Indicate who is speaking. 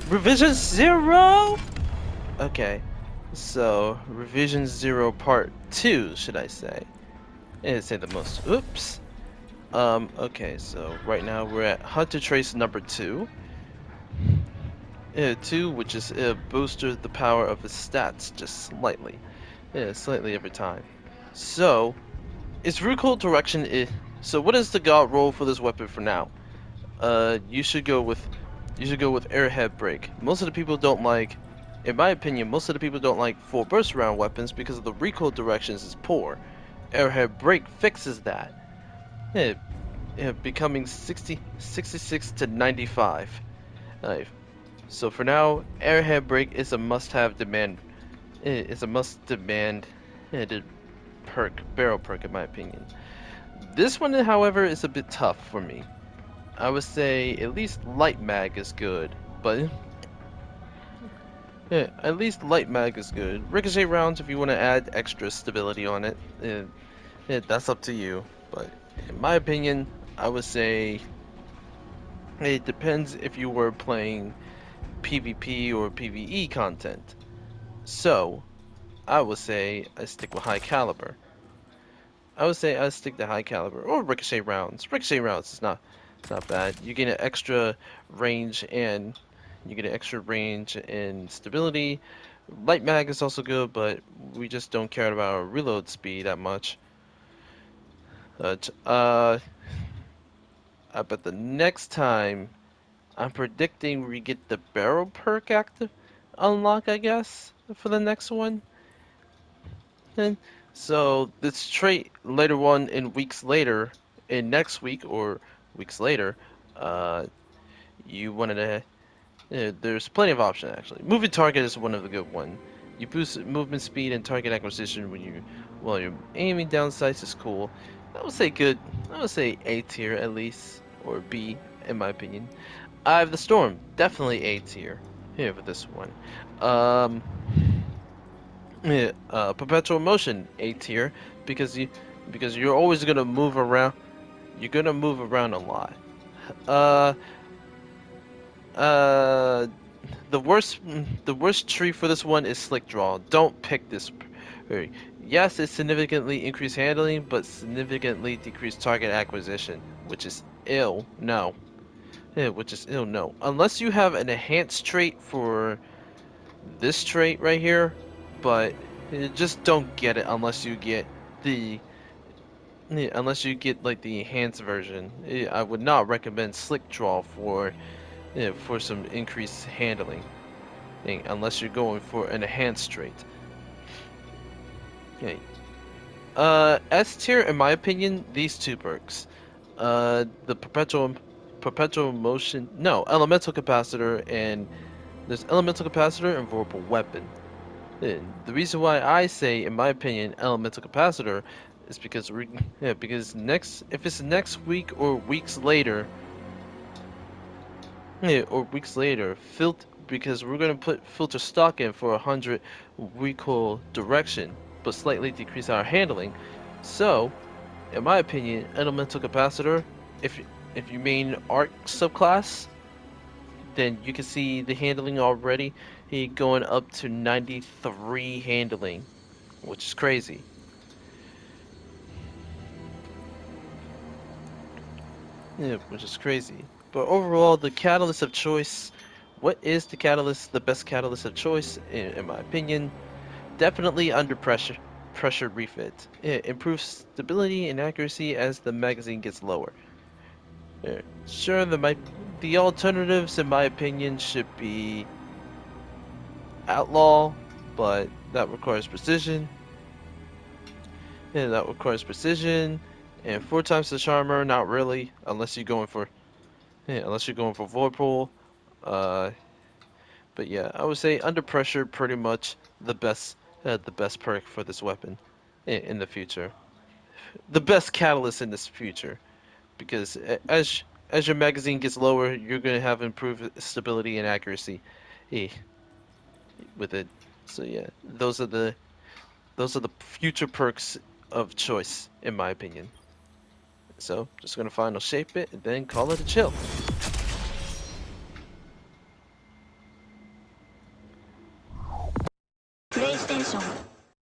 Speaker 1: Revision 0? Okay, so Revision 0 Part 2, should I say? I didn't say the most. Oops. Okay, so right now we're at Hunter Trace number 2. 2, which is boosted the power of his stats just slightly. Yeah, slightly every time. So, its recoil direction is... So what is the god roll for this weapon for now? You should go with Airhead Break. Most of the people don't like, in my opinion, most of the people don't like full burst round weapons because of the recoil directions is poor. Airhead Break fixes that. Becoming 66 to 95. So for now, Airhead Break is a must-have demand. It's a must-demand barrel perk in my opinion. This one, however, is a bit tough for me. I would say at least Light Mag is good, but yeah, at least Light Mag is good. Ricochet rounds, if you want to add extra stability on it, that's up to you. But in my opinion, I would say it depends if you were playing PvP or PvE content. So, I would say I stick with High Caliber. I would say I stick to High Caliber or Ricochet rounds. Ricochet rounds is not bad. You get an extra range and stability. Light mag is also good, but we just don't care about our reload speed that much. But I bet the next time I'm predicting we get the barrel perk active unlock, I guess, for the next one. And so this trait later on in next week or weeks later, uh, you wanted to. There's plenty of options actually. Moving target is one of the good one. You boost movement speed and target acquisition while you're aiming down sights is cool. I would say good. I would say A tier at least, or B in my opinion. Eye of the Storm, definitely A tier here for this one. Um, yeah, Perpetual Motion A tier because you're always gonna move around. You're gonna move around a lot. Uh, uh, the worst tree for this one is Slick Draw. Don't pick this. Yes, it significantly increased handling, but significantly decreased target acquisition, which is ill. No. Yeah, which is ill. No. Unless you have an enhanced trait for this trait right here, but just don't get it unless you get the like the enhanced version. I would not recommend Slick Draw for some increased handling thing unless you're going for an enhanced trait. Okay. S tier in my opinion, these two perks. The perpetual motion, no, elemental capacitor and there's elemental capacitor and vorpal weapon. The reason why I say, in my opinion, elemental capacitor is because if it's next week or weeks later, because we're gonna put filter stock in for 100 recoil direction, but slightly decrease our handling. So, in my opinion, elemental capacitor, if if you main arc subclass, then you can see the handling already. He going up to 93 handling, which is crazy. Yeah, which is crazy. But overall, the catalyst of choice. What is the catalyst? The best catalyst of choice, in my opinion, definitely under pressure. Pressure refit. It improves stability and accuracy as the magazine gets lower. Sure, the alternatives, in my opinion, should be outlaw, but that requires precision. Yeah, that requires precision. And 4 times the charmer, not really, unless you're going for Vorpal. Uh, but yeah, I would say under pressure, pretty much the best perk for this weapon in the future. The best catalyst in this future, because as your magazine gets lower, you're gonna have improved stability and accuracy, eh, with it. So yeah, those are the future perks of choice, in my opinion. So, just gonna final shape it and then call it a chill.
Speaker 2: テンション